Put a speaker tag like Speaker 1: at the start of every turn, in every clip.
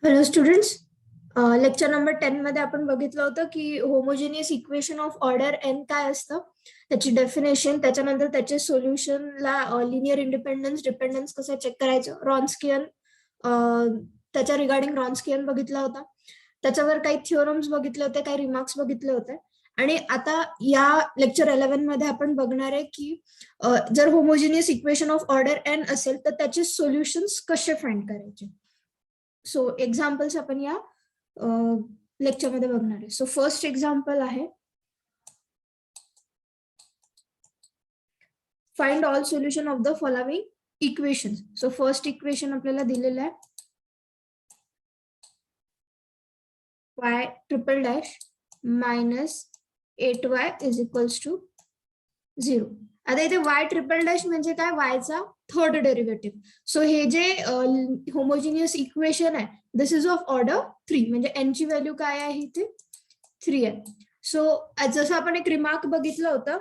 Speaker 1: Hello students, lecture number 10 मध्ये आपण बघितलं होतं की homogeneous equation of order n काय असतं, त्याची डेफिनेशन, त्याच्यानंतर त्याचे सोल्युशनला लिनियर इंडिपेंडन्स डिपेंडन्स कसं चेक करायचं, रॉन्स्कियन त्याच्या रिगार्डिंग रॉन्स्कियन बघितला होता, त्याच्यावर काही थिओरम्स बघितले होते, काही रिमार्क्स बघितले होते. आणि आता या लेक्चर 11 मध्ये आपण बघणार आहे की जर homogeneous equation of order n असेल तर त्याचे सोल्युशन्स कसे फाइंड करायचे. सो एक्झाम्पल्स आपण या लेक्चर मध्ये बघणार आहे. सो फर्स्ट एक्झाम्पल आहे, find all solution of the following equation. So first equation आपल्याला दिलेलं आहे, y triple dash minus 8y is equals to 0. आता इथे y ट्रिपल डॅश म्हणजे काय, y चा थर्ड डेरिव्हेटिव्ह. सो हे जे होमोजिनियस इक्वेशन आहे, दिस इज ऑफ ऑर्डर 3, म्हणजे n ची व्हॅल्यू काय आहे इथे 3 आहे. सो जसं आपण एक रिमार्क बघितलं होतं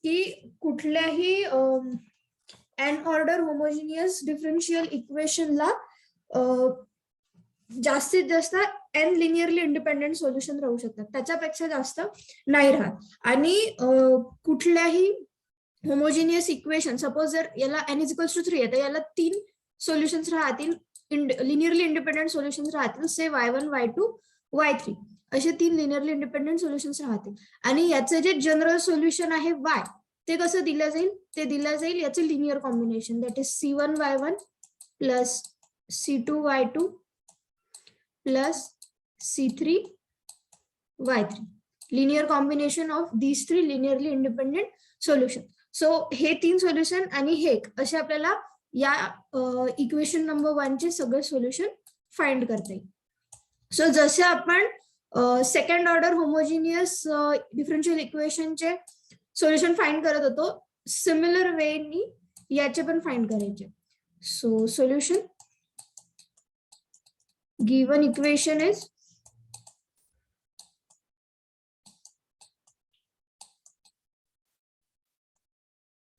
Speaker 1: की कुठल्याही एन ऑर्डर होमोजिनियस डिफरन्शियल इक्वेशनला जास्तीत जास्त एन लिनियरली इंडिपेंडेंट सोल्युशन राहू शकतात, त्याच्यापेक्षा जास्त नाही राहत. आणि कुठल्याही होमोजिनियस इक्वेशन, सपोज जर याला n इज इक्वल्स टू 3 आहे तर याला 3 सोल्युशन्स राहतील, लिनियरली इंडिपेंडेंट सोल्युशन्स राहतील, से y1 y2 y3 असे 3 लिनियरली इंडिपेंडेंट सोल्युशन्स राहतील. आणि याचं जे जनरल सोल्युशन आहे y, ते कसं दिलं जाईल, ते दिलं जाईल याचे linear combination, that is c1 y1 plus c2 y2 plus c3 y3, linear combination of these 3 linearly independent solution. So हे 3 सोल्युशन आणि हे असे आपल्याला या इक्वेशन नंबर 1 चे सगळे सोल्युशन फाइंड करता येईल. सो जसे आपण सेकंड ऑर्डर होमोजिनियस डिफरन्शियल इक्वेशनचे सोल्युशन फाइंड करत होतो, सिमिलर वेनी याचे पण फाइंड करायचे. So solution given equation is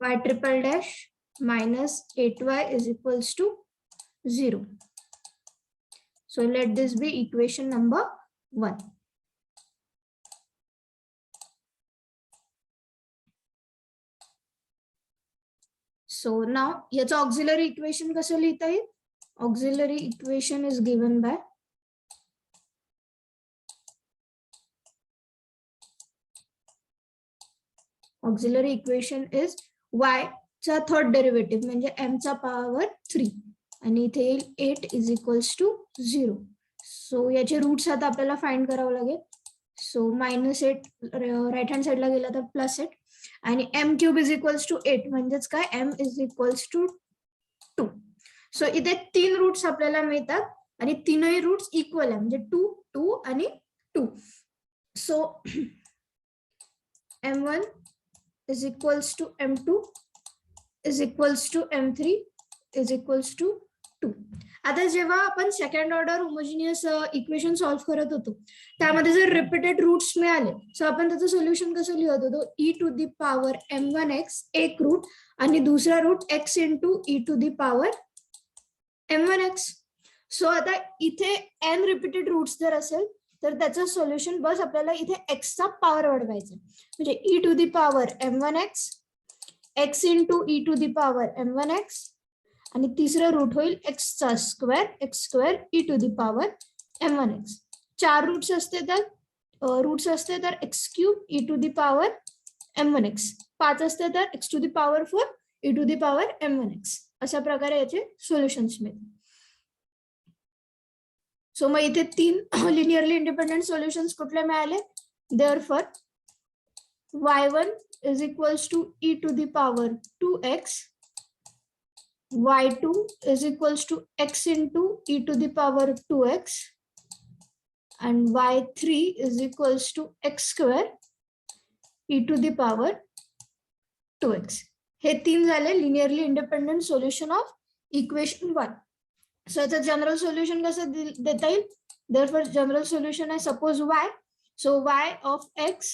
Speaker 1: y triple dash minus 8y is equals to 0. So let this be equation number 1. So now याचं auxiliary equation कसं लिहिता येईल? Auxiliary equation is given by auxiliary equation is y चा third derivative म्हणजे m चा power 3 आणि इथे येईल 8 इज इक्वल्स टू 0. सो याचे रूट्स आता आपल्याला फाइंड करावं लागेल. सो -8 राईट हँड साइडला गेला तर +8 आणि m cube is equals to 8 म्हणजेच काय, m is equals to 2. So इथे 3 रूट्स आपल्याला मिळतात आणि तीनही रूट्स इक्वल आहे, म्हणजे 2 2 आणि 2. सो m1 is equals to m2 is equals to m3 is equals to 2. आता जेव्हा आपण second order homogeneous equation solve करत होतो त्यामध्ये जर रिपीटेड रूट्स मिळाले, सो आपण त्याचं सोल्युशन कसं लिहत होतो, e to the power m1x एक रूट आणि दुसरा root x into e to the power m1x. So आता इथे n रिपीटेड रूट्स जर असेल तर त्याचं सोल्युशन बस आपल्याला इथे x चा पॉवर वाढवायचा, म्हणजे e to the power m1x x into e to the power m1x आणि तिसरं रूट होईल x चा square e to the power m1x. 4 roots असते तर x cube e to the power m1x, 5 असते तर x to the power 4 e to the power m1x. अशा प्रकारे याचे सोल्युशन्स मिळतात. सो मग इथे 3 लिनियरली इंडिपेंडेंट सोल्युशन्स कुठले मिळाले, therefore y1 is equals to e to the power 2x, y2 is equals to x into e to the power 2x and y3 is equals to x square e to the power 2x. हे 3 झाले linearly independent solution of equation 1. सो याचं general solution कसं देता येईल, therefore general solution आहे suppose y, so y of x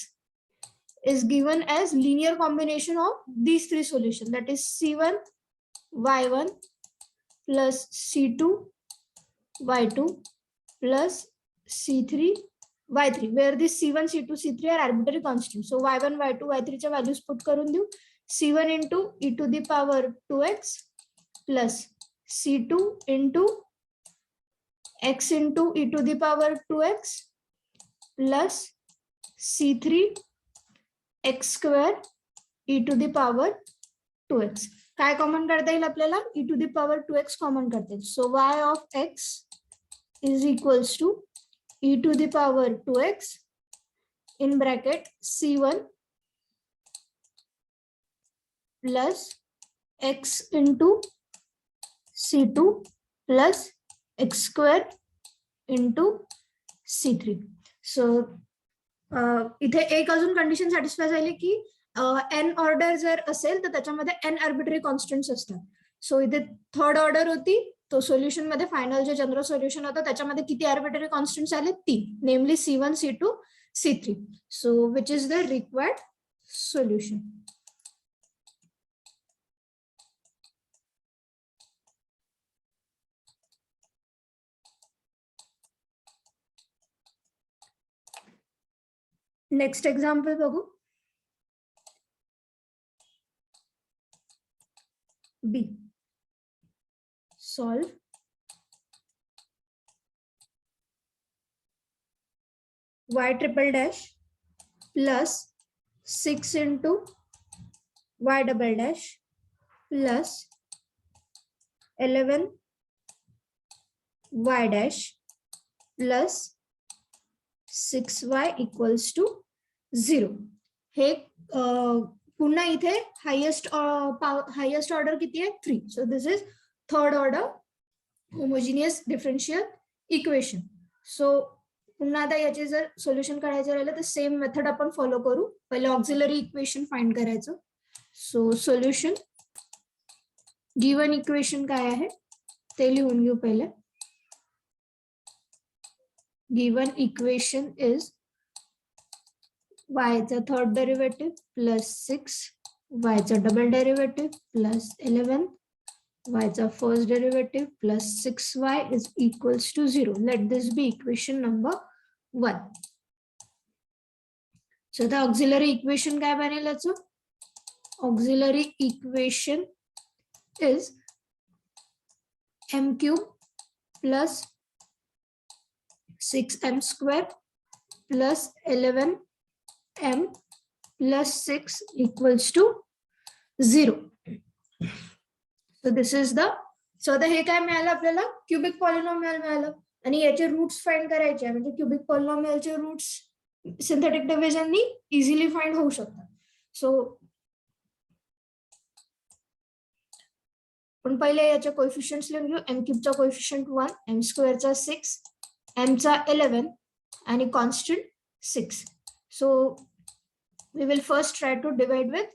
Speaker 1: is given as linear combination of these 3 solutions, that is c1 y1 plus c2 y2 plus C3 y3 where this C1 C2 C3 are arbitrary constants. So y1 y2 y3 च्या values put करून देऊ. C1 into e to the power 2x plus C2 into x into e to the power 2x plus C3 x square e to the power 2x. काय common करता येईल आपल्याला? e to the power 2x common करता येईल. So y of x is equals to e to the power 2x in bracket C1 plus x into C2 plus x square into C3. So इथे एक अजून condition satisfy झाली की n order जर असेल तर त्याच्यामध्ये n आर्बिटरी कॉन्स्टंट्स असतात. सो इथे थर्ड ऑर्डर होती, तो सोल्युशन मध्ये फायनल जे जनरल सोल्युशन होतं त्याच्यामध्ये किती आर्बिटरी कॉन्स्टंट्स आले? 3, नेमली C1 C2 C3. So which is the required solution. Next example बघू. B. Solve y triple dash plus 6 into y double dash plus 11 y dash plus 6y equals to 0. हे पुन्हा इथे highest order किती आहे? 3. So this is third order homogeneous differential equation. So पुन्हा आता याचे जर सोल्युशन काढायचं राहिलं तर सेम मेथड आपण फॉलो करू. पहिले ऑक्झिलरी इक्वेशन फाइंड करायचं. सो सोल्युशन गिवन इक्वेशन काय आहे ते लिहून घेऊ. पहिले गिवन इक्वेशन इज y चा थर्ड डेरिवेटिव प्लस 6 y चा डबल डेरिवेटिव प्लस 11 y चा first derivative plus 6y is equals to 0. Let this be equation number 1. So the auxiliary equation काय बनेल याचं? Auxiliary equation is m cube plus 6m square plus 11m plus 6 equals to 0. So this is the, so the हे काय मिळालं आपल्याला? Cubic polynomial मिळालं आणि याचे roots find करायचे आहे. म्हणजे क्यूबिक पॉलिनॉमियलचे रूट्स सिंथेटिक डिव्हिजननी इझिली फाइंड होऊ शकतात. सो पण पहिले याचे कोएफिशिएंट्स लिहून घेऊ. m क्यूब चा कोएफिशिएंट 1, m स्क्वेअर चा 6, m चा 11 आणि constant 6. So we will first try to divide with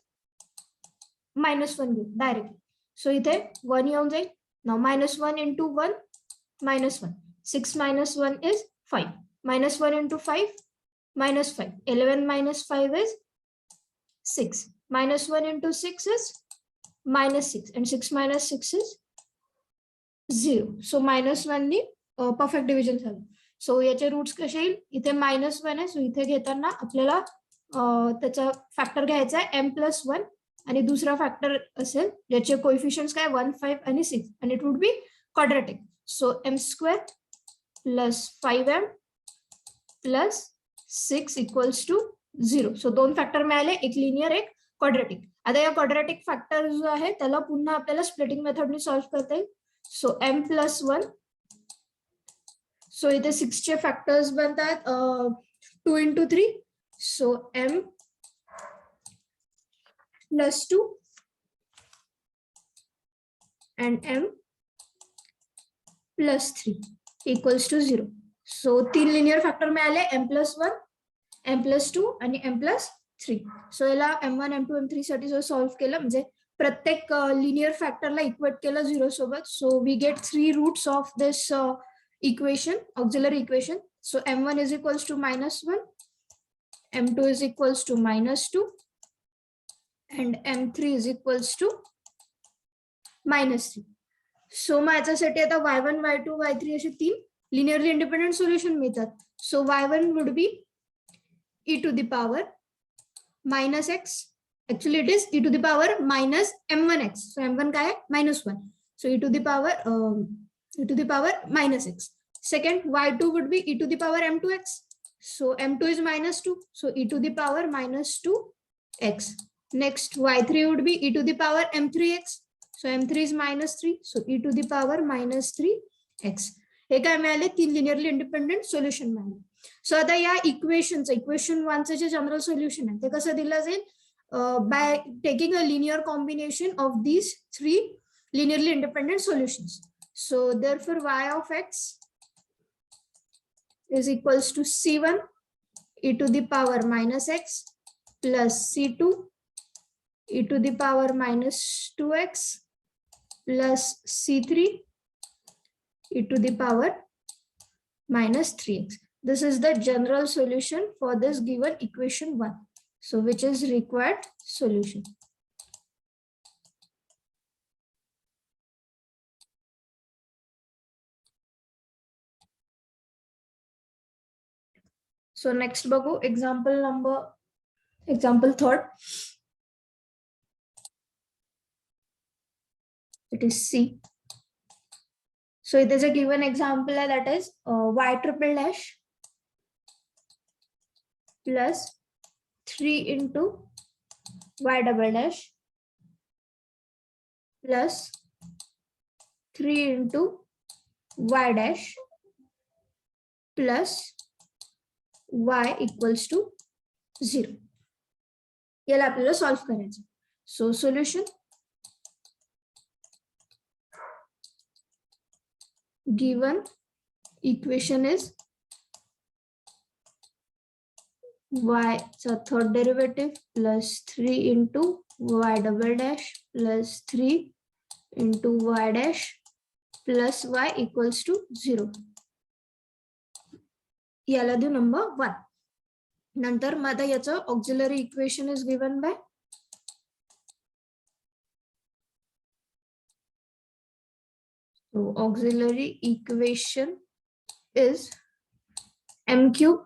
Speaker 1: -1 directly. So इथे 1 येऊन जाईल. Now -1 into 1 -1. 6 minus 1 is 5. -1 into 5 -5. 11 minus 5 is 6. -1 into 6 is -6 and 6 minus 6 is 0. So -1 knee perfect division झालं. सो याचे roots कसे येईल? इथे -1 आहे. सो इथे घेताना आपल्याला त्याचा फॅक्टर घ्यायचा आहे m+1 आणि दुसरा फॅक्टर असेल ज्याचे कोएफिशिएंट्स काय 1, 5 आणि 6 आणि it would be quadratic. So m² plus 5m plus 6 equals to 0. सो दोन फॅक्टर मिळाले, एक लिनियर एक क्वाड्रॅटिक. आता या क्वाड्रॅटिक फॅक्टर जो आहे त्याला पुन्हा आपल्याला स्प्लिटिंग मेथडने सॉल्व्ह करता येईल. सो m+1. सो इथे 6 चे फॅक्टर्स बनतात 2 into 3. So m plus 2 and m plus 3 equals to 0. So 3 linear factor मिळाले, m+1, m+2 आणि m+3. सो याला m1 m2 m3 साठी जो सॉल्व्ह केलं म्हणजे प्रत्येक लिनियर फॅक्टरला इक्वेट केलं 0 सोबत. So we get 3 roots of this equation, auxiliary equation. So m1 is equals to -1, m2 is equals to -2 and m3 is equals to -3. So माझ्यासाठी आता y1 y2 y3 असे 3 लिनियरली इंडिपेंडेंट सोल्युशन मिळतात. सो y1 would be e to the power minus x. Actually it is e to the power minus m1x. So m1 काय आहे -1. So e to the power minus x. Second, y2 would be e to the power m2x. So m2 is -2. So e to the power -2x. Next, y3 would be e to the power m3x. So m3 is -3. So e to the power -3x. हे काय मिळाले 3 linearly independent solution मिळाले. सो आता या इक्वेशनचं equation 1चं जे general solution आहे ते कसं दिलं जाईल by taking a linear combination of these 3 linearly independent solutions. So therefore y of x is equals to c1 e to the power minus x plus c2 e to the power minus 2x plus c3 e to the power minus 3x. This is the general solution for this given equation 1. So which is required solution. So next बघू example third. It is C. So it is a given example that is y triple dash plus 3 into y double dash plus 3 into y dash plus y equals to 0. याला आपल्याला solve करायचं. So solution, given equation is y third derivative plus 3 into y double dash plus 3 into y dash plus y equals to 0. याला देऊ number 1. नंतर माझा याचं auxiliary equation is given bye so auxiliary equation is m cube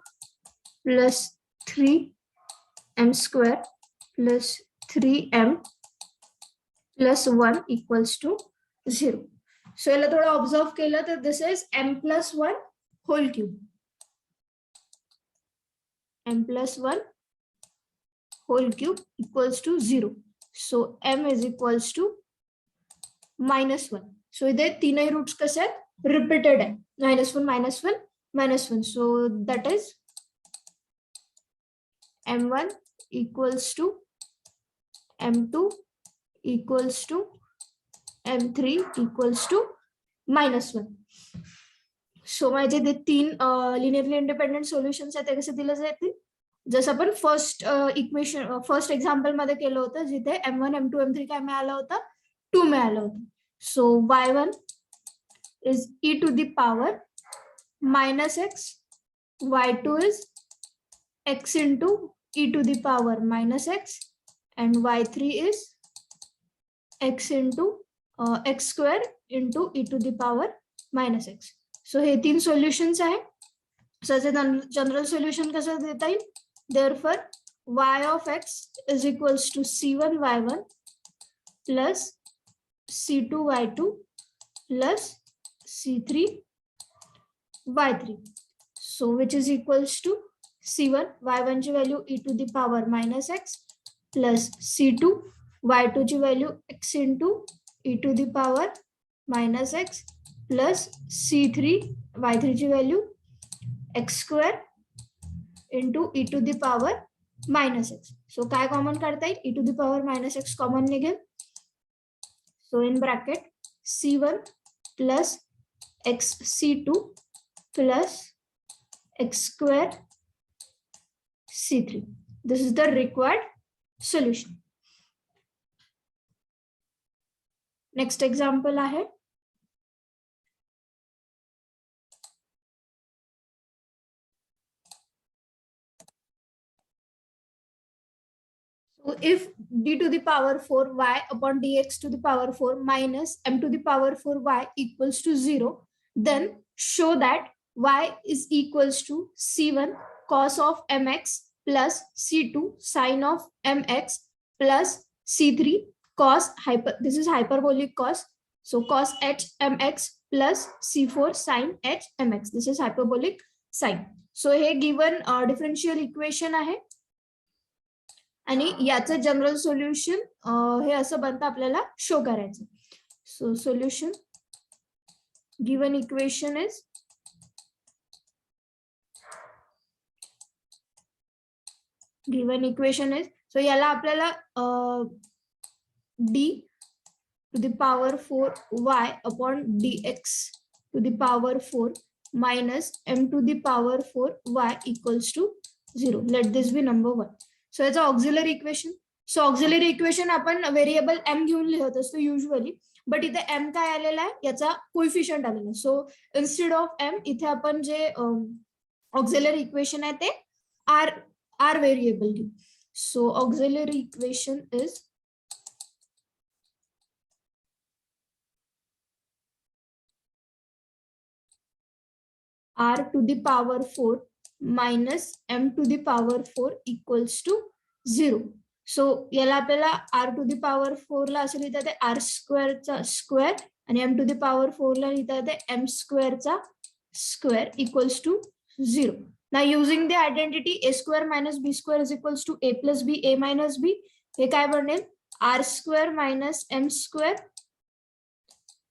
Speaker 1: plus 3m square plus 3m plus 1 equals to 0. So याला थोडं observe केलं तर this is m plus 1 whole cube. m plus 1 whole cube equals to 0. So m is equals to -1. So इथे तीनही roots कसे आहेत repeated आहे -1 -1 so that is m1 equals to m2 equals to m3 equals to -1. सो माझे ते 3 linearly independent solutions आहेत ते कसे दिले जातील जसं आपण फर्स्ट इक्वेशन फर्स्ट एक्झाम्पल मध्ये केलं होतं जिथे m1 m2 m3 काय मिळालं होतं 2 मिळालं होतं. So y1 is e to the power minus x, y2 is x into e to the power minus x, and y3 is x into x square into e to the power minus x. So hey 3 solutions आहे. So as a general solution कसं देता येईल? Therefore y of x is equals to c1 y1 plus c2 y2 plus c3 y3. So which is equals to c1 y1 ची value e to the power minus x plus c2 y2 ची value x into e to the power minus x plus c3 y3 ची value x square into e to the power minus x. So काय common करता येईल e to the power minus x common निघेल. So in bracket c1 plus x c2 plus x square c3. This is the required solution. Next example आहे so if d to the power 4 y upon dx to the power 4 minus m to the power 4 y equals to 0, then show that y is equals to c1 cos of mx plus c2 sin of mx plus c3 cos this is hyperbolic cos, so cos h mx plus c4 sin h mx, this is hyperbolic sin. So हे given differential equation आहे आणि याचं general solution हे असं बनतं आपल्याला show करायचं. So solution given equation is so याला आपल्याला d to the power 4 y upon dx to the power 4 minus m to the power 4 y equals to 0. Let this be number 1. So याचा auxiliary equation. सो auxiliary equation आपण variable m घेऊन लिहत असतो usually, but इथे m काय आलेला आहे, याचा कोइफिशियंट आलेला आहे. सो इन्स्टेड ऑफ m इथे आपण जे ऑक्झिलरी इक्वेशन आहे ते r व्हेरिएबल घेऊ. So auxiliary equation is r to the power 4 minus m to the power 4 equals to 0. So याला आपल्याला r to the power 4 ला असं लिहिता येते r स्क्वेअर चा स्क्वेअर आणि m to the power 4 ला लिहिता येते m स्क्वेअर चा square equals to 0. Now using the identity a square minus b square is equals to a plus b a minus b, हे काय बनेल r square minus m square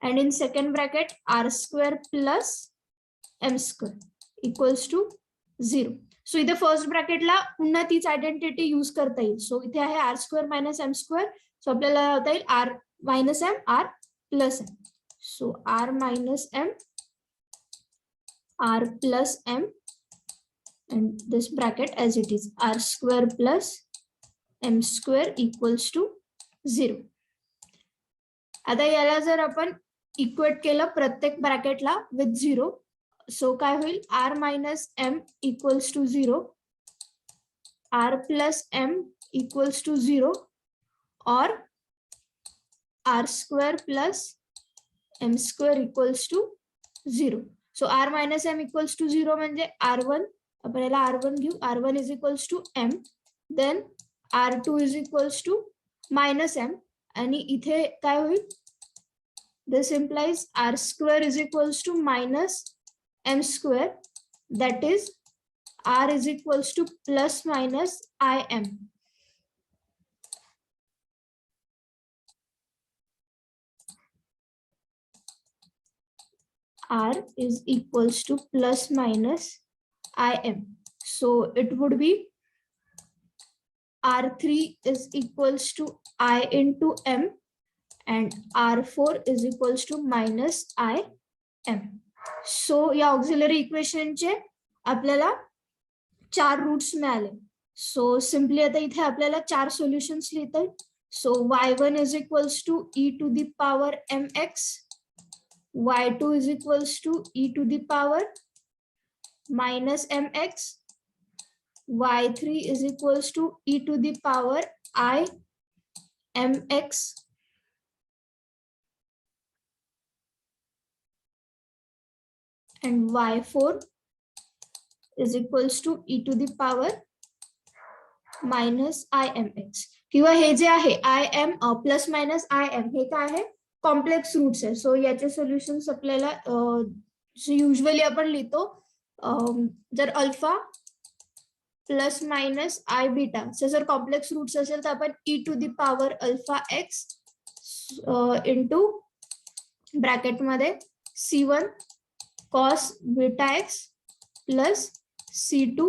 Speaker 1: and in second bracket r square plus m square equals to 0. सो इथे first ब्रॅकेटला पुन्हा तीच identity use करता येईल. सो इथे आहे r square minus m square, so आपल्याला होता येईल r minus m r plus m. So r minus m r plus m and this bracket as it is r square plus m square equals to 0. आता याला जर आपण equate केलं प्रत्येक ब्रॅकेटला with 0, सो काय होईल r minus m equals to 0, r plus m equals to 0 और r square plus m square equals to 0. So r minus m equals to 0 म्हणजे r1, आपण याला r1 घेऊ, r1 is equals to m, then r2 is equals to minus m आणि इथे काय होईल, this implies r square is equals to minus m square, that is r is equals to plus minus im. R is equals to plus minus im. So it would be r3 is equals to I into m and r4 is equals to minus im. सो या auxiliary इक्वेशनचे आपल्याला 4 roots मिळाले. सो simply आता इथे आपल्याला 4 solutions लिहिता येईल. So y1 is equals to e to the power mx, y2 is equals to e to the power minus mx, y3 is equals to e to the power I mx, and y4 is equals to e to the power minus imx. किंवा हे जे आहे im plus minus im हे काय आहे, complex roots आहे. सो याचे solutions आपल्याला usually आपण लिहितो, जर alpha plus minus i beta जर कॉम्प्लेक्स रूट्स असेल तर आपण e to the power alpha x into bracket मध्ये c1 cos beta x plus c2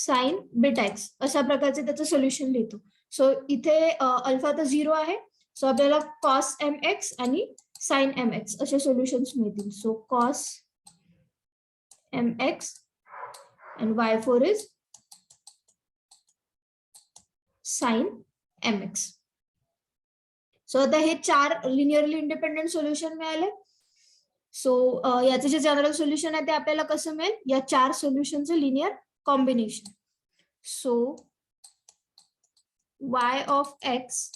Speaker 1: sin beta x अशा प्रकारचे त्याचं सोल्युशन लिहितो. सो इथे अल्फा तर 0 आहे, सो आपल्याला cos mx आणि sin mx असे सोल्युशन्स मिळतील. सो cos mx and y4 is sin mx. सो आता हे 4 लिनियरली इंडिपेंडेंट सोल्युशन मिळाले. सो याचे जे जनरल सोल्युशन आहे ते आपल्याला कसं मिळेल, या 4 सोल्युशनचं linear combination. So y of x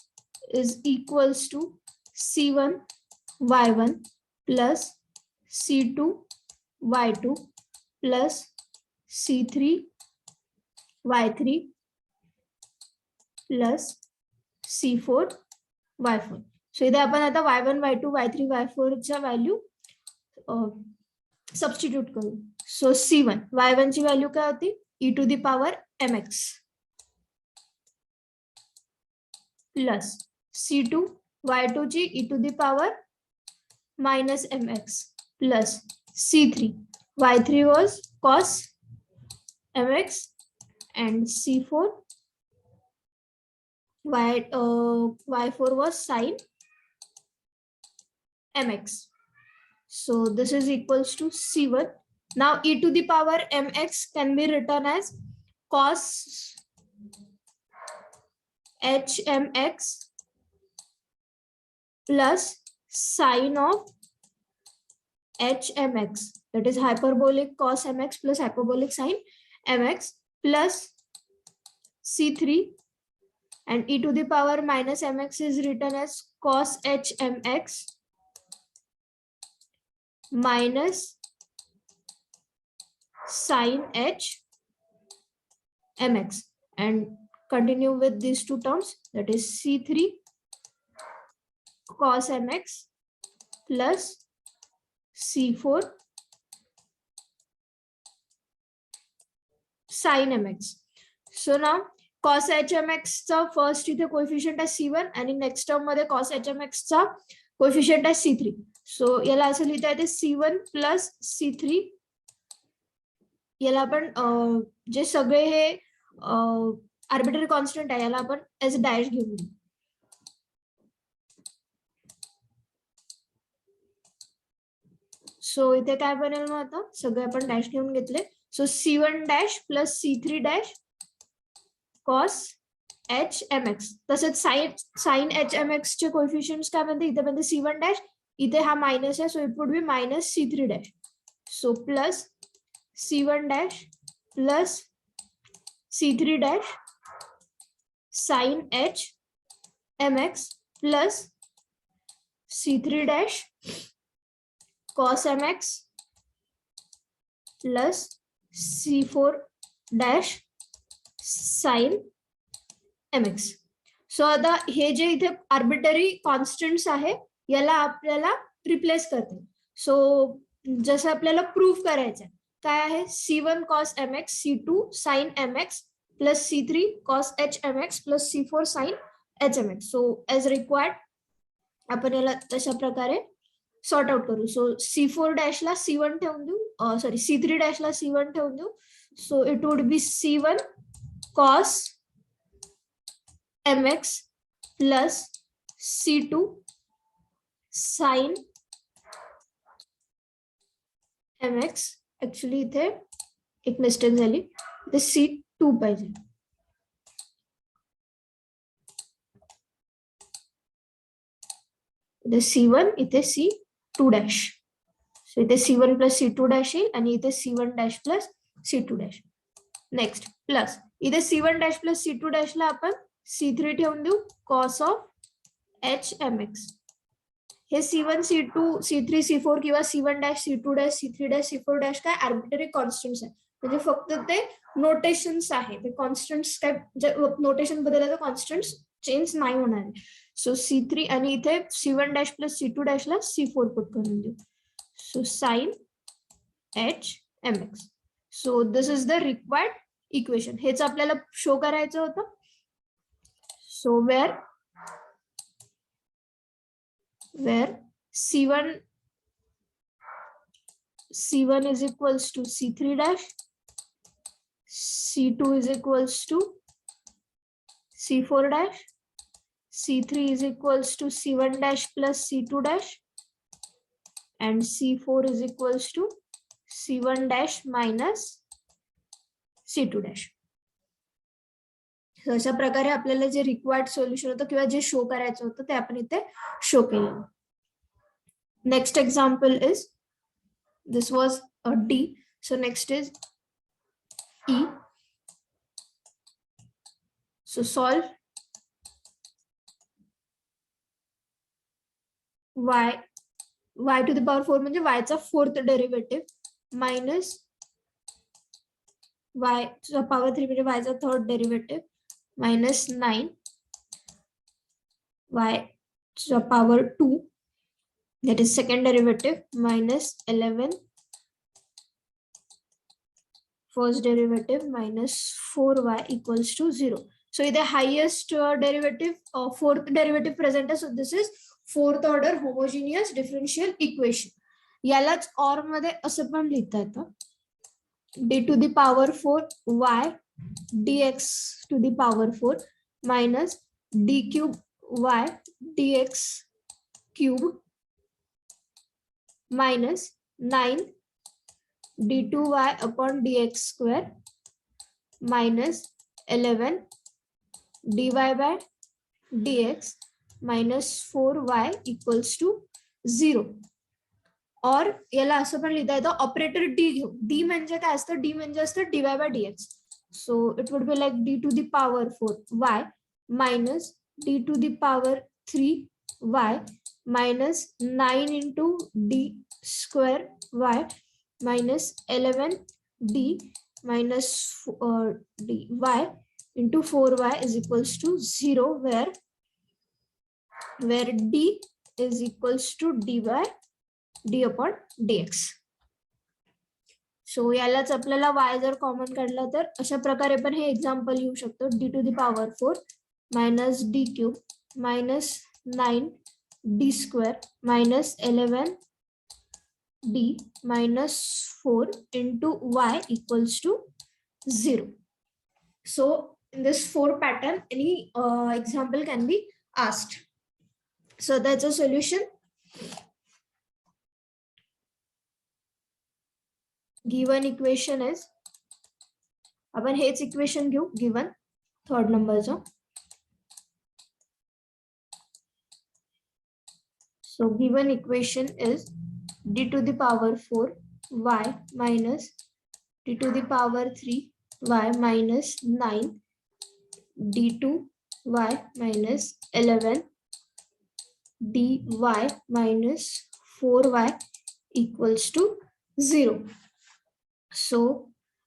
Speaker 1: is equals to c1 y1 plus C2 Y2 plus C3 Y3 plus C4 Y4. सो इथे आपण आता Y1 Y2 Y3 Y4 च्या व्हॅल्यू सबस्टिट्यूट करू. सो C1 Y1 ची व्हॅल्यू काय होती e to the power mx plus C2 Y2 ची e to the power minus mx plus C3 Y3 was cos mx and C4 Y4 was sin mx. So this is equals to C1. Now e to the power mx can be written as cos hmx plus sin of hmx, that is hyperbolic cos mx plus hyperbolic sin mx plus C3, and e to the power minus mx is written as cos hmx minus sin h mx, and continue with these two terms, that is C3 cos mx plus C4 sin mx. So now cos hmx चा first इथे coefficient आहे C1 आणि next term मध्ये cos hmx चा coefficient आहे C3. सो याला असं लिहिता येते C1 प्लस C3. याला आपण जे सगळे हे आर्बिट्ररी कॉन्स्टंट आहे याला आपण एज डॅश घेऊन घेऊ. सो इथे काय बनेल मग आता सगळे आपण डॅश घेऊन घेतले. सो C1 dash plus C3 dash cos hmx. तसेच sin hmx चे कोएफिशिएंट्स काय बनते इथे बनते C1 डॅश, इथे हा माइनस आहे so it would be minus C3 dash. So plus C1 dash plus C3 dash sin h mx plus C3 dash cos mx plus C4 dash sin mx. सो आता हे जे इथे arbitrary constants आहे याला आपल्याला replace करते. सो जसं आपल्याला prove करायचं काय आहे C1 cos mx C2 sin mx plus C3 cos h mx plus C4 sin h mx. So as required आपण याला तशा प्रकारे सॉर्ट आउट करू. सो C4 डॅशला C1 ठेवून देऊ, सॉरी C3 डॅशला C1 ठेवून देऊ. So it would be C1 cos mx plus C2 sin mx. Actually इथे एक मिस्टेक झाली, इथे C2 पाहिजे. इथे C1 इथे C2 डॅश. सो इथे C1 प्लस C2 डॅश येईल आणि इथे C1 dash plus C2 dash. Next plus इथे C1 डॅश प्लस C2 डॅशला आपण C3 ठेवून देऊ cos ऑफ h mx. हे C1 C2 C3 C4 किंवा C1 dash C2 dash C3 dash C4 dash काय आर्बिट्ररी कॉन्स्टंट्स आहे, म्हणजे फक्त ते नोटेशन्स आहे. ते कॉन्स्टंट्स काय नोटेशन बदललं तर कॉन्स्टंट्स चेंज नाही होणार. सो C3 आणि इथे C1 dash plus C2 डॅशला C4 put करून देऊ. So sin h mx. So this is the required equation. हेच आपल्याला शो करायचं होतं. So where C1 is equals to C3 dash, C2 is equals to C4 dash, C3 is equals to C1 dash plus C2 dash, and C4 is equals to C1 dash minus C2 dash. अशा प्रकारे आपल्याला जे required solution होतं किंवा जे show करायचं होतं ते आपण इथे शो केलं. Next example is this was D. So next is E. So solve y y to the power 4 म्हणजे y चा फोर्थ डेरिव्हेटिव्ह मायनस y चा पॉवर 3 म्हणजे y चा थर्ड डेरिव्हेटिव्ह मायनस 9 y चा power 2 that is second derivative minus 11 first derivative minus 4y equals to 0. So the highest derivative fourth derivative present is, so this is fourth order homogeneous differential equation. यालाच और मध्ये असं पण लिहिता येतं d to the power 4 y dx to the power 4 minus d cube y dx cube minus 9 d2y upon dx square minus 11 dy by dx minus 4y equals to 0. और याला असं पण लिहिता येतं ऑपरेटर डी घेऊ. डी म्हणजे काय असतं, डी म्हणजे असतं dy by dx. So it would be like d to the power 4 y minus d to the power 3 y minus 9 into d square y minus 11 d minus dy into 4y is equals to 0, where d is equals to dy d upon dx. सो यालाच आपल्याला y जर common काढला तर अशा प्रकारे पण हे example येऊ शकतो. d to the power 4 minus D cube minus 9 D square minus 11 d minus 4 into y equals to 0. So in this 4 pattern, any example can be asked. So that's a solution. Given equation is, आपण हेच equation घेऊ given third नंबरचं. So given equation is d to the power 4 y minus d to the power 3 y minus 9 d2 y minus 11 dy minus 4y equals to 0. So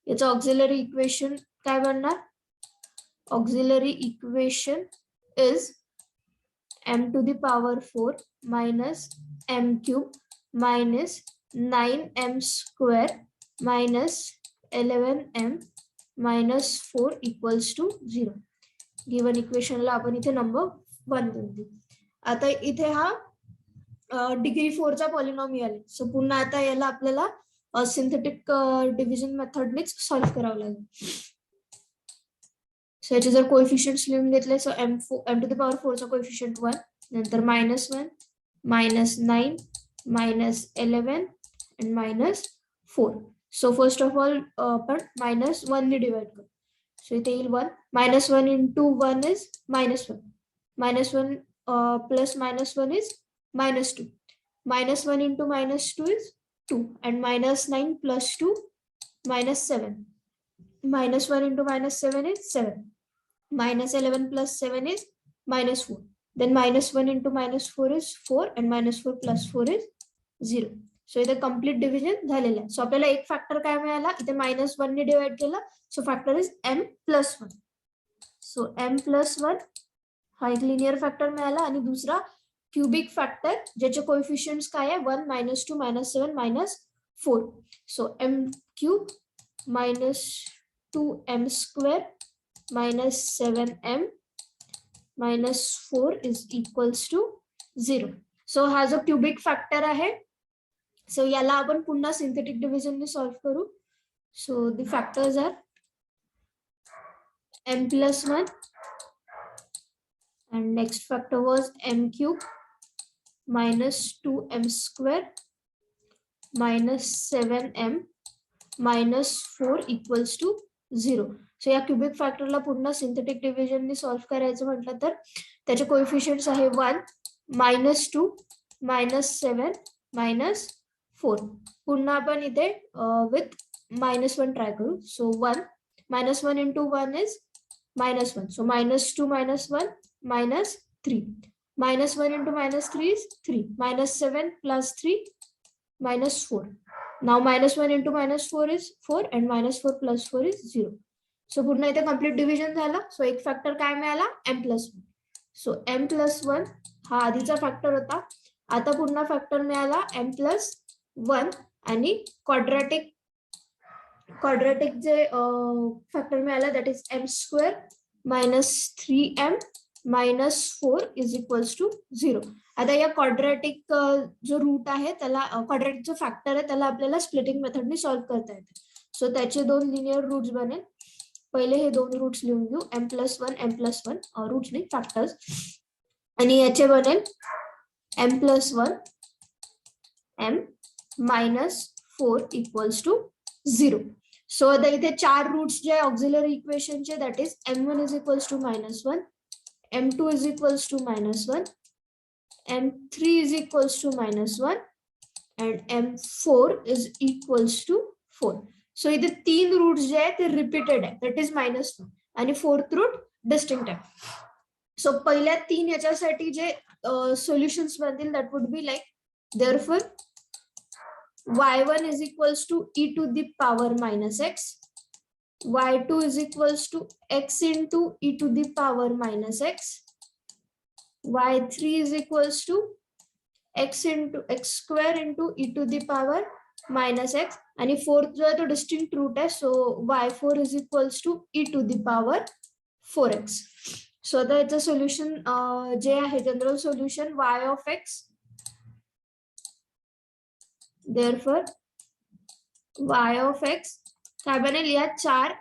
Speaker 1: its auxiliary equation काय बनणार? Auxiliary equation is m to the power 4 minus m cube minus 9m square minus 11m minus 4 equals to 0. Given equation ला आपण इथे number 1 देऊ. आता इथे हा degree 4 चा polynomial आहे. सो पुन्हा आता याला आपल्याला सिंथेटिक डिव्हिजन मेथडनेच सॉल्व्ह करावं लागेल. सो याचे जर कोएफिशियंट्स लिहून घेतले, सो m टू द पॉवर 4 चा कोएफिशियंट 1, नंतर -1 -9 -11 and -4. So first of all आपण -1 ने डिवाइड करू. सो इथे येईल 1 -1 into 1 is -1 -1 plus -1 is -2 -1 into -2 is 2 and -9 plus 2 -7 -1 into -7 is 7 -11 plus 7 is -4 then -1 into -4 is 4 and -4 plus 4 is 0. सो इथे कम्प्लीट डिव्हिजन झालेलं आहे. सो आपल्याला एक फॅक्टर काय मिळाला, इथे -1 ने डिवाइड केला. सो factor is m+1. So m+1 हा एक लिनियर फॅक्टर मिळाला आणि दुसरा क्यूबिक फॅक्टर ज्याचे कोएफिशियंट्स काय आहे 1 -2 -7 -4. So m cube -2m square -7m -4 is equals to 0. So हा जो क्यूबिक फॅक्टर आहे, सो याला आपण पुन्हा सिंथेटिक डिव्हिजन ने सॉल्व्ह करू. So the factors are m+1 and next factor was m cube -2m square -7m -4 equals to 0. सो या cubic फॅक्टरला पुन्हा सिंथेटिक डिव्हिजन ने सॉल्व्ह करायचं म्हटलं तर त्याचे कोएफिशियंट्स आहे 1 -2 -7 -4. पुन्हा आपण इथे विथ -1 ट्राय करू. सो 1 -1 into 1 is -1. So -2 -1 -3 -1 into -3 is 3. -7 plus 3 -4. Now -1 into -4 is 4 and -4 plus 4 is 0. So पूर्ण इथे कंप्लीट डिव्हिजन झाला. सो एक फॅक्टर काय मिळाला m+1. सो m+1 हा आधीचा फॅक्टर होता. आता पुन्हा फॅक्टर मिळाला m+1 आणि क्वाड्रॅटिक जे फॅक्टर मिळाला that is m² -3m -4 is equals to 0. आता या क्वाड्रॅटिक जो रूट आहे त्याला क्वाड्रॅटिक जो फॅक्टर आहे त्याला आपल्याला स्प्लिटिंग मेथडने सॉल्व्ह करता येते. सो त्याचे दोन लिनियर रूट्स बनेल. पहिले हे दोन रूट्स लिहून घेऊ, m+1 रूट्स नाही फॅक्टर्स, आणि याचे बनेल m+1 m -4 इक्वल्स टू 0. सो आता इथे चार रूट्स जे ऑक्झिलरी इक्वेशनचे that is m1 is equals to -1, m2 is equals to -1, m3 is equals to -1 and m4 is equals to 4. So इथे तीन रूट्स जे आहेत ते रिपीटेड आहे दॅट इज -1 आणि फोर्थ रूट डिस्टिंक्ट आहे. सो पहिल्या तीन याच्यासाठी जे सोल्युशन्स बनतील that would be like therefore y1 is equals to e to the power -x, y2 is equals to x into e to the power -x, y3 is equals to x into x² into e to the power -x, आणि fourth जो आहे तो distinct root आहे. सो y4 is equals to e to the power 4x. सो आता याचं solution जे आहे general solution y of x, therefore y of x काय बनेल, या चार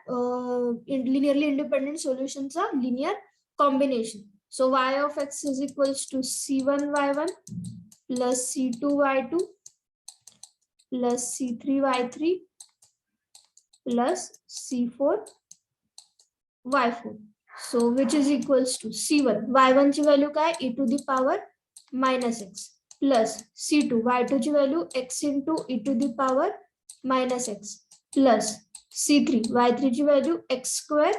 Speaker 1: लिनियरली इंडिपेंडेंट सोल्युशनचा linear combination. So y of x is equals to c1y1 plus c2y2 plus c3y3 plus c4y4. So which is equals to c1 y1 ची value काय e to the power -x plus c2 y2 ची value x into e to the power -x plus c3 y3 ची value x²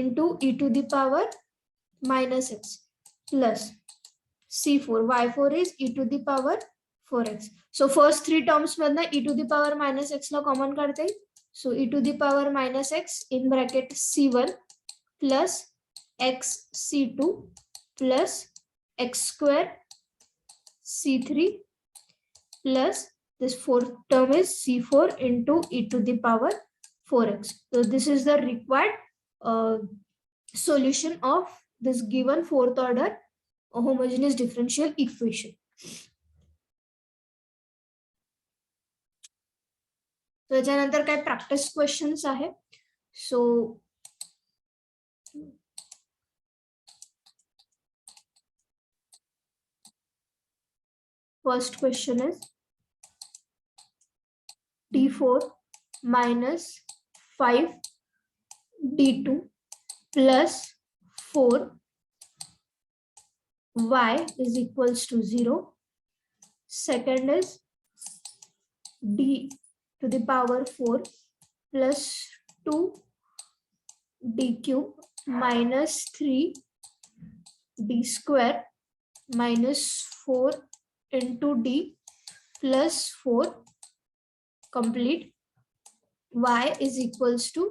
Speaker 1: into e to the power -x plus c4 y4 is e to the power 4x. So first three terms मधनं e to the power -x ला common काढता येईल. So e to the power -x in bracket c1 plus x c2 plus x² c3 plus this fourth term is c4 into e to the power 4x. So this is the required solution of this given fourth order homogeneous differential equation. So त्याच्यानंतर काय practice questions आहे. सो first question is d4 minus 5 d2 plus 4 y is equals to 0. Second is d to the power 4 plus 2 d cube minus 3 d square minus 4 into d plus 4 complete y is equals to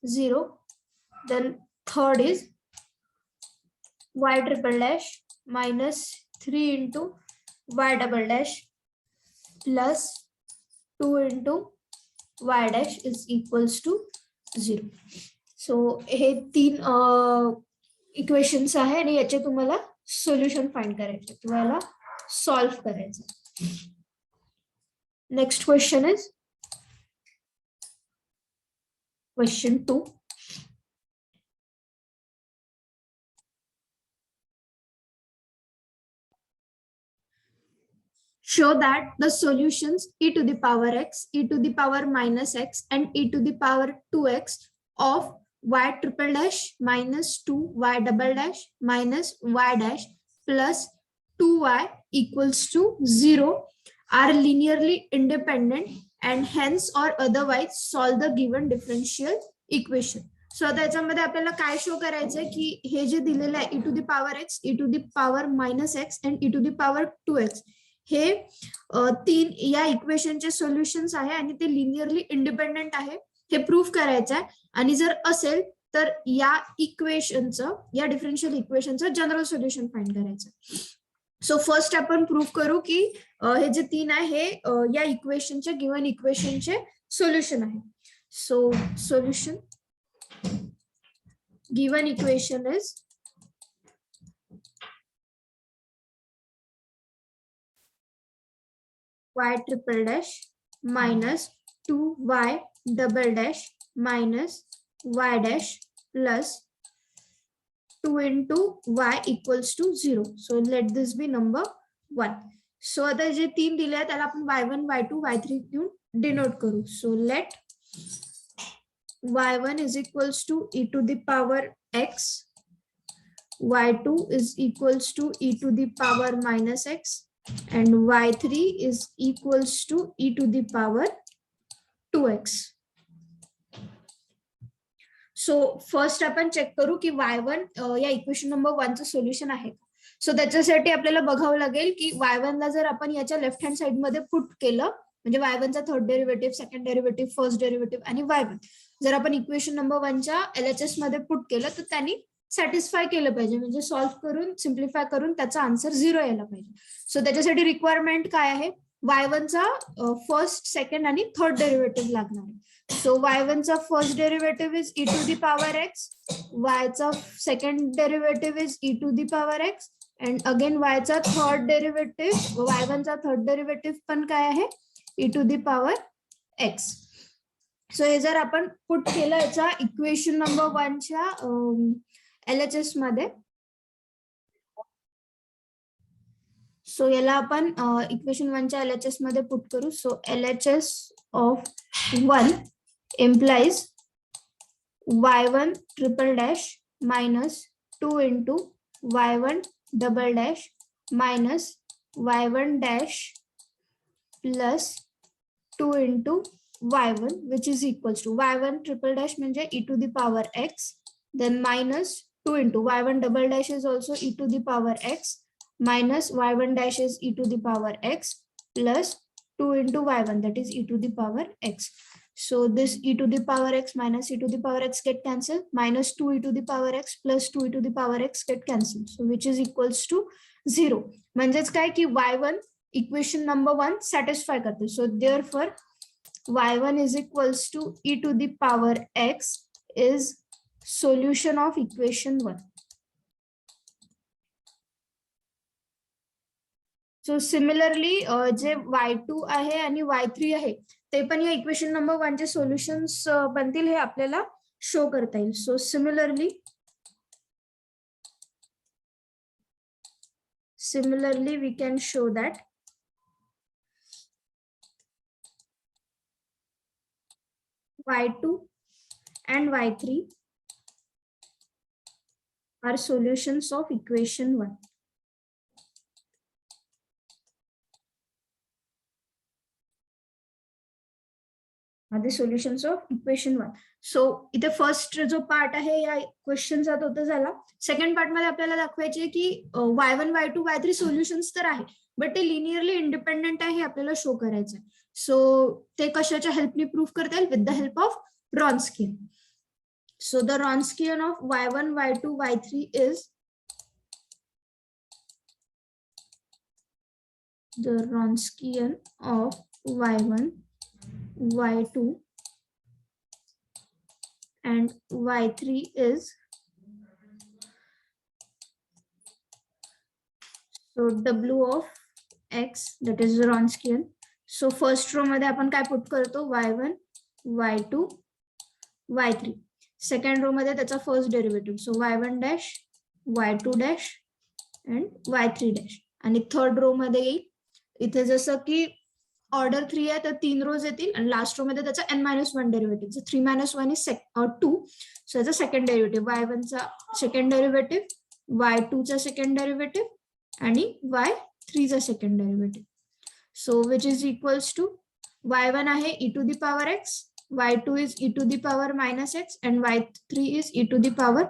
Speaker 1: 0. Then third is y triple dash minus 3 into y double dash plus 2 into y dash is equals to 0. So हे तीन equations आहे आणि याचे तुम्हाला solution find करायचे, तुम्हाला solve करायचं. Next question is question 2. Show that the solutions e to the power x, e to the power minus x, and e to the power 2x of y triple dash minus 2 y double dash minus y dash plus 2y equals to 0 are linearly independent and hence or otherwise solve the given differential equation. सो आता याच्यामध्ये आपल्याला काय show करायचंय की हे जे दिलेलं आहे e to the power x, e to the power minus x and e to the power 2x हे तीन या इक्वेशनचे सोल्युशन्स आहे आणि ते लिनियरली इंडिपेंडेंट आहे हे प्रूव्ह करायचं आहे. आणि जर असेल तर या इक्वेशनचं, या डिफरन्शियल इक्वेशनचं जनरल सोल्युशन फाइंड करायचं. सो फर्स्ट आपण प्रूव्ह करू की हे जे तीन आहे हे या इक्वेशनचे गिव्हन इक्वेशनचे सोल्युशन आहे. सो solution given equation is y triple dash minus 2y double dash minus y dash plus 2 into y equals to 0. So let this be number 1. So आता जे तीन दिले आहेत त्याला आपण y1, y2, y3 घेऊन डिनोट करू. So let y1 is equals to e to the power x, y2 is equals to e to the power minus x, and y3 is equals to e to the power 2x. So first आपण check करू की y1 या equation number 1 चं solution आहे. सो त्याच्यासाठी आपल्याला बघावं लागेल की y1 ला जर आपण याच्या लेफ्ट हँड साइड मध्ये पुट केलं म्हणजे y1 चा third derivative, second derivative, first derivative आणि y1 जर आपण इक्वेशन नंबर 1 च्या LHS मध्ये पुट केलं तर त्यांनी सॅटिस्फाय केलं पाहिजे म्हणजे सॉल्व्ह करून सिम्प्लिफाय करून त्याचा आन्सर 0 यायला पाहिजे. सो त्याच्यासाठी रिक्वायरमेंट काय आहे, y1 चा फर्स्ट, सेकंड आणि थर्ड डेरिव्हेटिव्ह लागणार आहे. सो y1 चा first derivative is e to the power x, y चा second derivative is e to the power x and again y चा थर्ड डेरिव्हेटिव्ह, y1 चा थर्ड डेरिव्हेटिव्ह पण काय आहे e to the power x. So हे जर आपण put केलं याचा इक्वेशन नंबर 1 च्या LHS मध्ये, सो याला आपण इक्वेशन 1 च्या LHS मध्ये पुट करू. सो LHS of 1 implies y1 triple dash minus 2 into y1 double dash minus y1 dash plus 2 into y1 which is equals to y1 triple dash म्हणजे e to the power x, then minus 2 into y1 double dash is also e to the power x minus y1 dash is e to the power x plus 2 into y1 that is e to the power x. So this e to the power x minus e to the power x get cancelled, minus 2 e to the power x plus 2 e to the power x get cancelled. So which is equals to 0. म्हणजेच काय की y1 equation number 1 satisfy करते. So therefore y1 is equals to e to the power x is solution of equation 1. So similarly J y2 आहे आणि y3 आहे ते पण या इक्वेशन नंबर 1 चे सोल्युशन्स बनतील हे आपल्याला शो करता येईल. सो similarly we can show that y2 and y3 are solutions of equation 1. Are the solutions of equation 1. So इथे फर्स्ट जो पार्ट आहे या क्वेश्चनचा तो तर झाला. सेकंड पार्ट मध्ये आपल्याला दाखवायचे की y1, y2, y3 सोल्युशन्स तर आहे बट ते लिनियरली इंडिपेंडेंट आहे हे आपल्याला शो करायचं आहे. सो ते कशाच्या हेल्पनी प्रूव्ह करता येईल, with the help of Wronskian. So the Wronskian of y1, y2, y3 is the Wronskian of y1, y2 and y3 is so w of x, that is Wronskian. So first row मध्ये आपण काय put करतो, y1, y2, y3. Second row मध्ये त्याचा first derivative, so y1 dash, y2 dash and y3 dash. आणि third row मध्ये येईल इथे जसं की ऑर्डर 3 आहे तर 3 रोज येतील आणि लास्ट रो मध्ये त्याचा n-1 डेरिव्हेटिव्ह. 3 - 1 इज 2. सो याचा सेकंड डेरिव्हेटिव्ह, y1 चा सेकंड डेरिव्हेटिव्ह, y2 चा सेकंड डेरिव्हेटिव्ह आणि y3 चा second derivative. So which is equals to y1 आहे e to the power x, y2 is e to the power minus x, and y3 is e to the power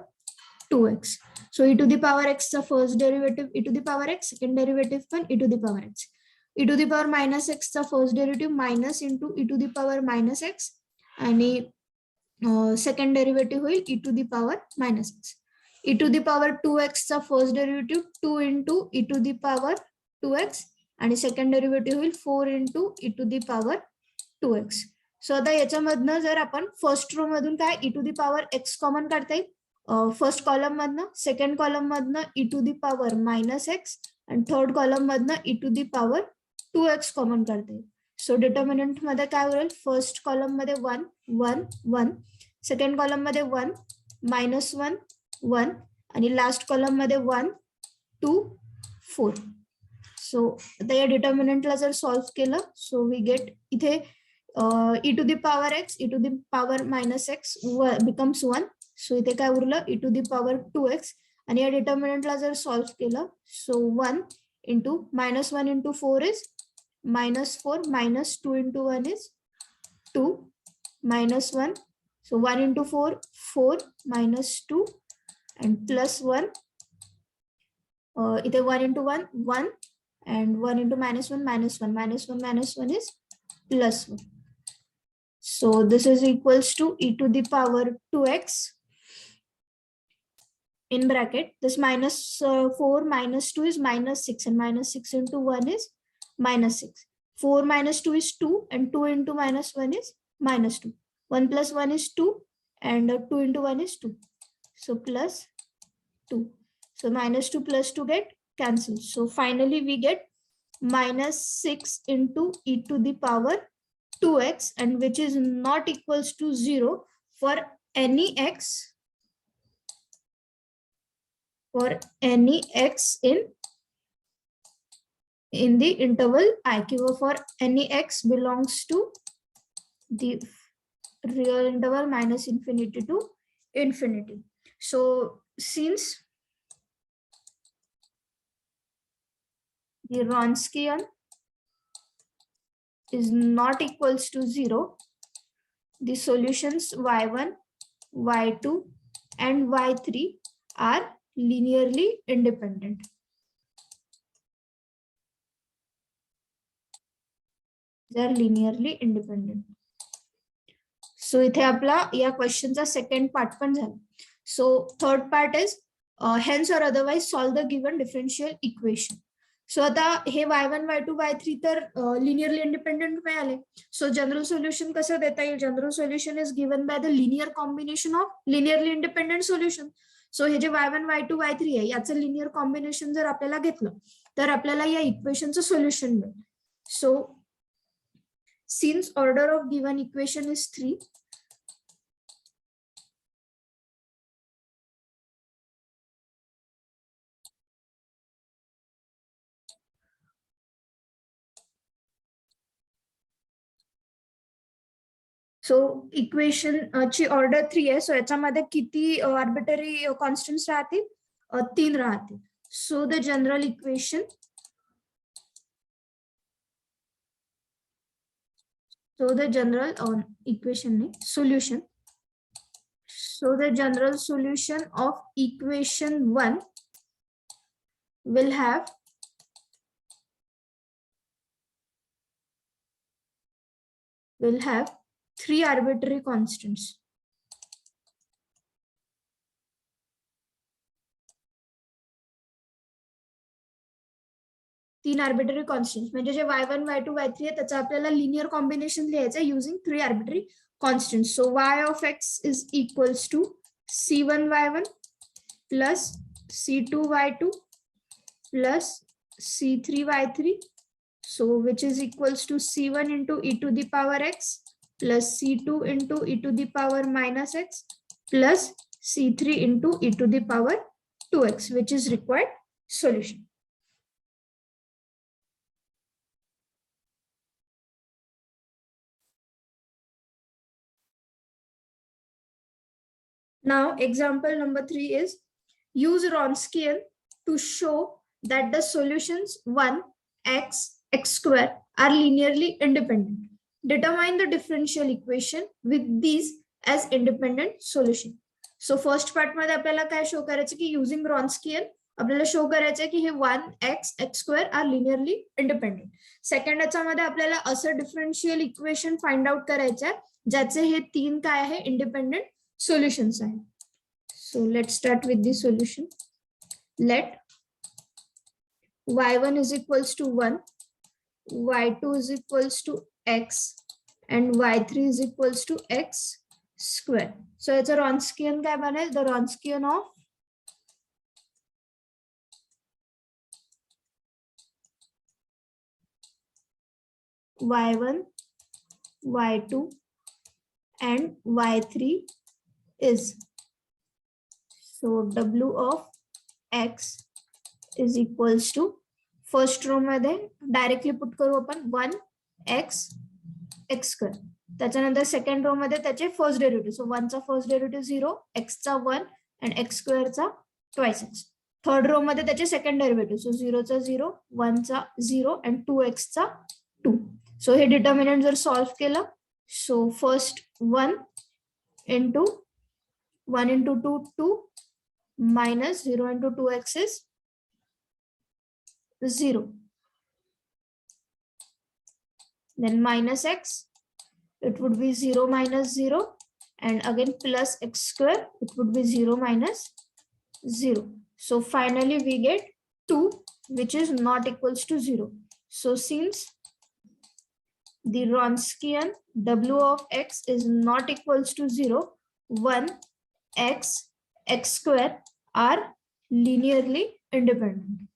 Speaker 1: 2x. So e to the power x the first derivative e to the power x, second derivative पण e to the power x. E to the power minus x the first derivative minus into e to the power minus x, आणि second derivative होईल e to the power minus x. E to the power 2x चा first derivative 2 into e to the power 2x, आणि second derivative होईल 4 into e to the power 2x. सो आता याच्यामधनं जर आपण first row मधून काय e to the power x common काढता येईल, फर्स्ट कॉलम मधनं, सेकंड कॉलम मधनं e to the power minus x, आणि थर्ड कॉलम मधनं e to the power 2x common काढता येईल. सो डिटर्मिनंट मध्ये काय होईल, फर्स्ट कॉलम मध्ये 1 1 1, सेकंड कॉलम मध्ये 1 minus 1 1, आणि लास्ट कॉलम मध्ये 1 2 4. सो आता या डिटर्मिनंटला जर सॉल्व्ह केलं, सो वी गेट इथे e to the power x e to the power minus x becomes 1. सो इथे काय उरलं e to the power 2x, आणि या डिटर्मिनंटला जर सॉल्व्ह केलं, सो 1 into minus 1 into 4 is minus 4, minus 2 into 1 is 2, minus 1, so 1 into 4 4, minus 2, and plus 1, इथे 1 into 1 1, and 1 into minus 1 minus 1, minus 1 minus 1 is plus 1. So this is equals to e to the power 2x in bracket, this minus 4 minus 2 is minus 6, and minus 6 into 1 is minus 6. 4 minus 2 is 2, and 2 into minus 1 is minus 2. 1 plus 1 is 2, and 2 into 1 is 2. So plus 2. So minus 2 plus 2 get cancelled. So finally we get minus 6 into e to the power 2x, and which is not equals to 0 for any x, in the interval I, for any x belongs to the real interval minus infinity to infinity. So since the Wronskian is not equals to 0, the solutions y1, y2, and y3 are linearly independent. They are linearly independent. So इथे आपला या क्वेश्चनचा second part पण झाला. So third part is hence or otherwise solve the given differential equation. सो आता हे y1 y2 y3 तर linearly independent मिळाले. सो general solution कसं देता येईल, general solution is given by the linear combination of linearly independent solution. So हे जे y1 y2 y3 आहे याचं लिनियर कॉम्बिनेशन जर आपल्याला घेतलं तर आपल्याला या इक्वेशनचं सोल्युशन मिळेल. सो since order of given equation is 3, so equation ची ऑर्डर 3 आहे. सो याच्यामध्ये किती आर्बिटरी कॉन्स्टंट्स राहतील, 3 राहतील. So the general equation, solution. So the general solution of equation 1 will have three arbitrary constants. तीन आर्बिटरी कॉन्स्टंट्स म्हणजे जे y1 y2 y3 आहे त्याचं आपल्याला लिनियर कॉम्बिनेशन लिहायचं आहे using 3 arbitrary constants. So y of x is equals to c1 y1 plus c2 y2 plus c3 y3, so which is equals to c1 into e to the power x plus c2 into e to the power minus x plus c3 into e to the power 2x, which is required solution. Now example number 3 is use Wronskian to show that the solutions 1 x x square are linearly independent. determine the differential equation with these as independent solution. So first part मध्ये आपल्याला काय show करायचं की using रॉन्स्कियन आपल्याला show करायचं की हे 1x x² are linearly independent. Second याच्यामध्ये आपल्याला असं डिफरन्शियल इक्वेशन फाइंड आउट करायचं आहे ज्याचे हे 3 काय आहे इंडिपेंडेंट सोल्युशन्स आहे. So let start with the solution. Let y1 is equals to 1, y2 is equals to x and y3 is equals to x square. So it's a Wronskian काय बनेल, the Wronskian of y1, y2 and y3 is, so w of x is equals to first row मध्ये directly put करू आपण 1x x². त्याच्यानंतर second row मध्ये त्याचे first derivative, सो 1 चा first derivative 0, x चा 1 and x² चा ट्वाइस x. थर्ड रो मध्ये त्याचे सेकंड डेरिव्हेटिव्ह, सो 0 चा 0, 1 चा 0 and 2x चा 2. सो हे डिटर्मिनंट जर सॉल्व्ह केलं, so first 1 into 1 into 2 2 minus 0 into 2x is 0, then minus x, it would be 0 minus 0 and again plus x², it would be 0 minus 0. So finally we get 2 which is not equals to 0. So since the Wronskian w of x is not equals to 0, 1x x² are linearly independent.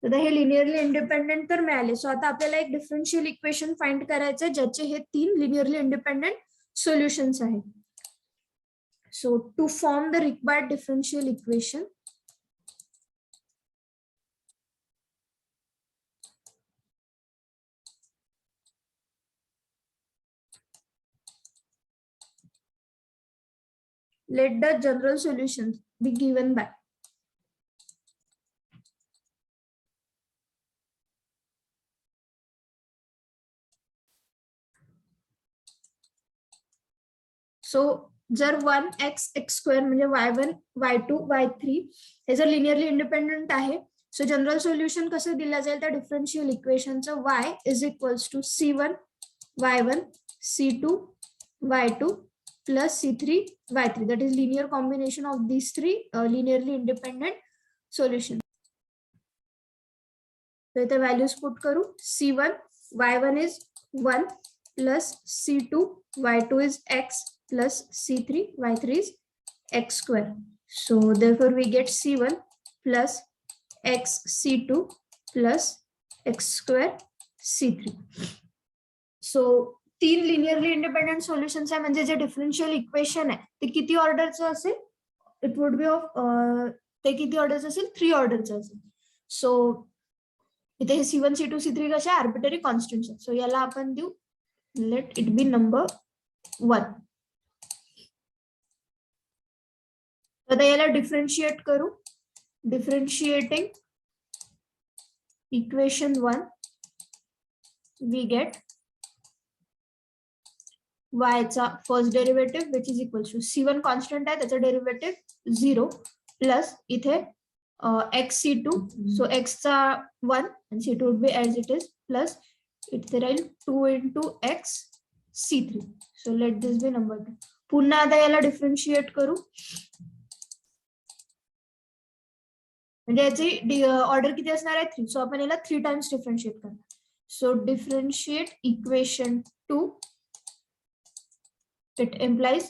Speaker 1: तर हे linearly independent तर मिळाले. सो आता आपल्याला एक differential equation find करायचं आहे ज्याचे हे 3 linearly independent solutions आहेत. So to form the required differential equation, let the general solutions be given by so जर 1x x² म्हणजे y1 y2 y3 हे जर लिनियरली इंडिपेंडेंट आहे, सो जनरल सोल्युशन कसं दिलं जाईल त्या डिफरन्शियल इक्वेशनचं y is equals to c1 y1 c2 y2 plus c3 y3, that is linear combination of these three linearly independent solutions. So the values put करू, c1 y1 is 1 plus c2 y2 is x plus c3 y3 is x². So therefore we get c1 plus x c2 plus x² c3. So 3 linearly independent solutions आहे म्हणजे जे differential equation आहे ते किती ऑर्डरचं असेल, it would be of ते किती ऑर्डरचं असेल, 3 ऑर्डरचं असेल. सो इथे हे c1 c2 c3 कसे आर्बिटरी कॉन्स्टंट्स आहेत. सो याला आपण देऊ, लेट इट बी नंबर 1. आता याला डिफरन्शिएट करू, differentiating equation 1 we get y चा first derivative which is equal to c1 constant आहे त्याचा डेरिव्हेटिव्ह 0 प्लस इथे x c2, सो x चा 1 and c2 would be as it is plus इथे राहील 2 into x c3. So let this be number 2. पुन्हा आता याला डिफरन्शिएट करू म्हणजे याची ऑर्डर किती असणार आहे 3. सो आपण याला 3 टाइम्स डिफरन्शिएट करणार. सो differentiate equation 2, it implies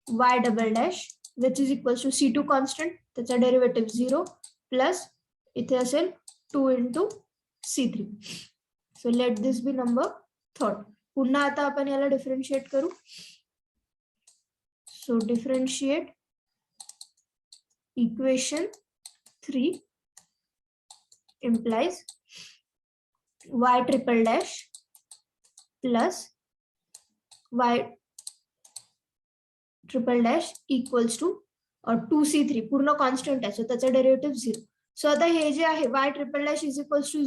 Speaker 1: y double dash which is equals to c2 constant त्याचा डेरिव्हेटिव्ह 0 प्लस इथे असेल 2 into c3. So let this be number 3. पुन्हा आता आपण याला डिफरन्शिएट करू. So differentiate equation 3 implies y triple dash plus y triple dash equals to 2c3 पूर्ण constant आहे, सो त्याचा डेरिव्हेटिव्ह 0. सो आता हे जे आहे y triple dash is equals to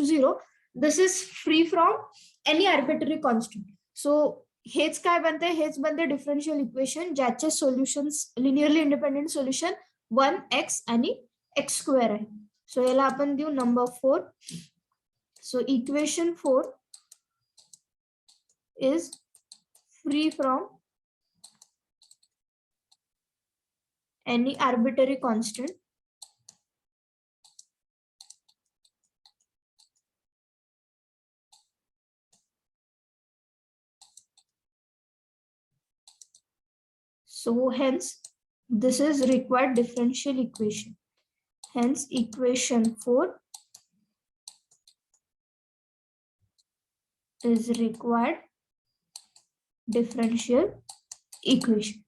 Speaker 1: 0 this is free from any arbitrary constant. So हेच काय बनते, हेच बनते डिफरन्शियल इक्वेशन ज्याचे solutions linearly independent solution 1x आणि x² आहे. सो याला आपण देऊ number 4. So equation 4 is free from any arbitrary constant so hence this is required differential equation. Hence equation 4 is required differential equation.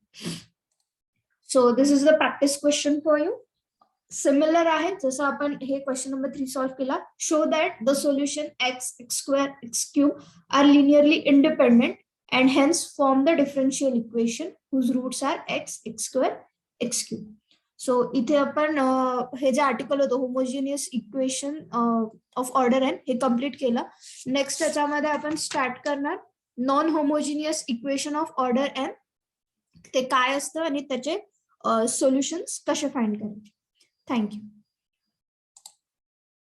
Speaker 1: So this is the practice question for you. Similar आहे जसं आपण हे question number 3 solve केला. Show that the solution x, x², x³ are linearly independent and hence form the differential equation whose roots are x, x², x³. So इथे आपण हे जे article होतं homogeneous equation of order n हे complete केलं. Next त्याच्यामध्ये आपण start करणार non homogeneous equation of order n, ते काय असतं आणि त्याचे सोल्युशन्स कसे फाइंड करायचे. थँक्यू.